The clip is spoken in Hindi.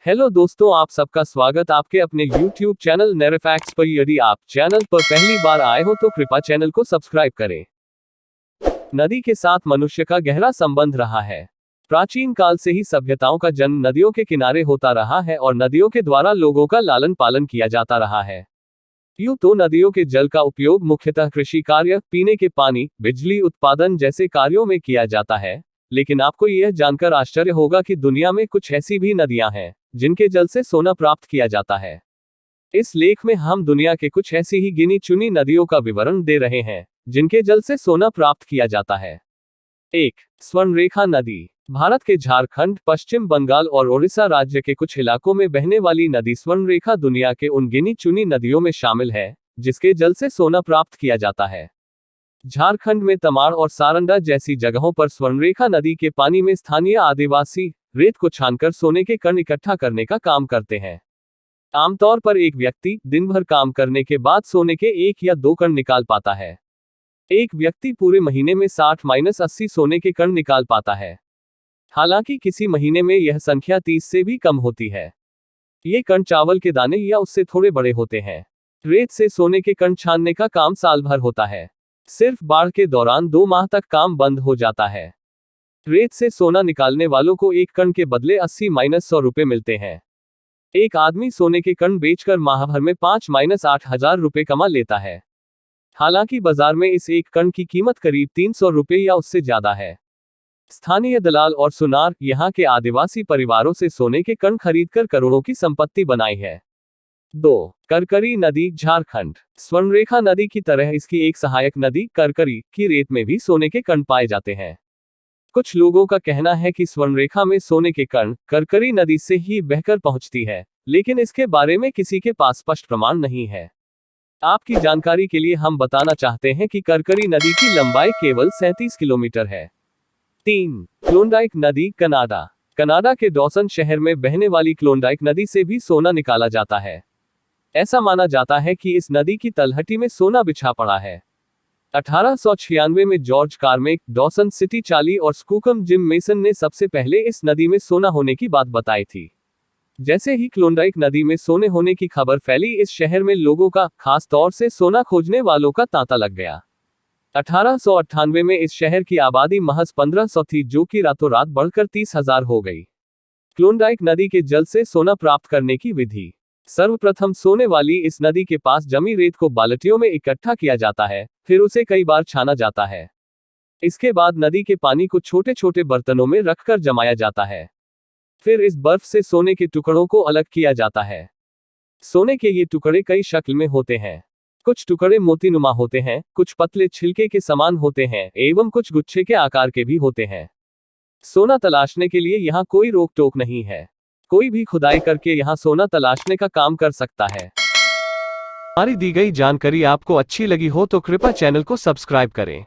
हेलो दोस्तों, आप सबका स्वागत आपके अपने YouTube चैनल नेरफैक्ट्स पर। यदि आप चैनल पर पहली बार आए हो तो कृपया चैनल को सब्सक्राइब करें। नदी के साथ मनुष्य का गहरा संबंध रहा है। प्राचीन काल से ही सभ्यताओं का जन्म नदियों के किनारे होता रहा है और नदियों के द्वारा लोगों का लालन पालन किया जाता रहा है। यूं तो नदियों के जल का उपयोग मुख्यतः कृषि कार्य, पीने के पानी, बिजली उत्पादन जैसे कार्यों में किया जाता है, लेकिन आपको यह जानकर आश्चर्य होगा कि दुनिया में कुछ ऐसी भी नदियां हैं जिनके जल से सोना प्राप्त किया जाता है। इस लेख में हम दुनिया के कुछ ऐसी ही गिनी चुनी नदियों का विवरण दे रहे हैं जिनके जल से सोना प्राप्त किया जाता है। 1. स्वर्णरेखा नदी। भारत के झारखंड, पश्चिम बंगाल और ओडिशा राज्य के कुछ इलाकों में बहने वाली नदी स्वर्णरेखा दुनिया के उन गिनी चुनी नदियों में शामिल है जिसके जल से सोना प्राप्त किया जाता है। झारखंड में तमाड़ और सारंडा जैसी जगहों पर स्वर्णरेखा नदी के पानी में स्थानीय आदिवासी रेत को छानकर सोने के कण इकट्ठा करने का काम करते हैं। आमतौर पर एक व्यक्ति दिन भर काम करने के बाद सोने के 1 या 2 कण निकाल पाता है। एक व्यक्ति पूरे महीने में 60-80 सोने के कण निकाल पाता है। हालांकि किसी महीने में यह संख्या 30 से भी कम होती है। ये कण चावल के दाने या उससे थोड़े बड़े होते हैं। रेत से सोने के कण छानने का काम साल भर होता है। सिर्फ बाढ़ के दौरान 2 माह तक काम बंद हो जाता है। रेत से सोना निकालने वालों को एक कण के बदले 80-100 रुपए मिलते हैं। एक आदमी सोने के कण बेचकर माह भर में 5-8 हजार रुपए कमा लेता है। हालांकि बाजार में इस एक कण की कीमत करीब 300 रुपए या उससे ज्यादा है। स्थानीय दलाल और सुनार यहाँ के आदिवासी परिवारों से सोने के कण खरीदकर करोड़ों की संपत्ति बनाई है। 2. करकरी नदी, झारखंड। स्वर्णरेखा नदी की तरह इसकी एक सहायक नदी करकरी की रेत में भी सोने के कण पाए जाते हैं। कुछ लोगों का कहना है कि स्वर्णरेखा में सोने के कण करकरी नदी से ही बहकर पहुंचती है, लेकिन इसके बारे में किसी के पास स्पष्ट प्रमाण नहीं है। आपकी जानकारी के लिए हम बताना चाहते हैं कि करकरी नदी की लंबाई केवल 37 किलोमीटर है। 3. क्लोंडाइक नदी, कनाडा। कनाडा के डॉसन शहर में बहने वाली क्लोंडाइक नदी से भी सोना निकाला जाता है। ऐसा माना जाता है कि इस नदी की तलहटी में सोना बिछा पड़ा है। 1896 में जॉर्ज कार्मेक, डॉसन सिटी चार्ली और स्कूकम जिम मेसन ने सबसे पहले इस नदी में सोना होने की बात बताई थी। जैसे ही क्लोंडाइक नदी में सोने होने की खबर फैली, इस शहर में लोगों का, खास तौर से सोना खोजने वालों का तांता लग गया। 1898 में इस शहर की आबादी महज 1500 थी, जो कि रातों रात बढ़कर 30,000 हो गई। क्लोंडाइक नदी के जल से सोना प्राप्त करने की विधि। सर्वप्रथम सोने वाली इस नदी के पास जमी रेत को बाल्टियों में इकट्ठा किया जाता है, फिर उसे कई बार छाना जाता है। इसके बाद नदी के पानी को छोटे छोटे बर्तनों में रखकर जमाया जाता है। फिर इस बर्फ से सोने के टुकड़ों को अलग किया जाता है। सोने के ये टुकड़े कई शक्ल में होते हैं। कुछ टुकड़े मोतीनुमा होते हैं, कुछ पतले छिलके के समान होते हैं एवं कुछ गुच्छे के आकार के भी होते हैं। सोना तलाशने के लिए यहाँ कोई रोक टोक नहीं है। कोई भी खुदाई करके यहाँ सोना तलाशने का काम कर सकता है। हमारी दी गई जानकारी आपको अच्छी लगी हो तो कृपया चैनल को सब्सक्राइब करें।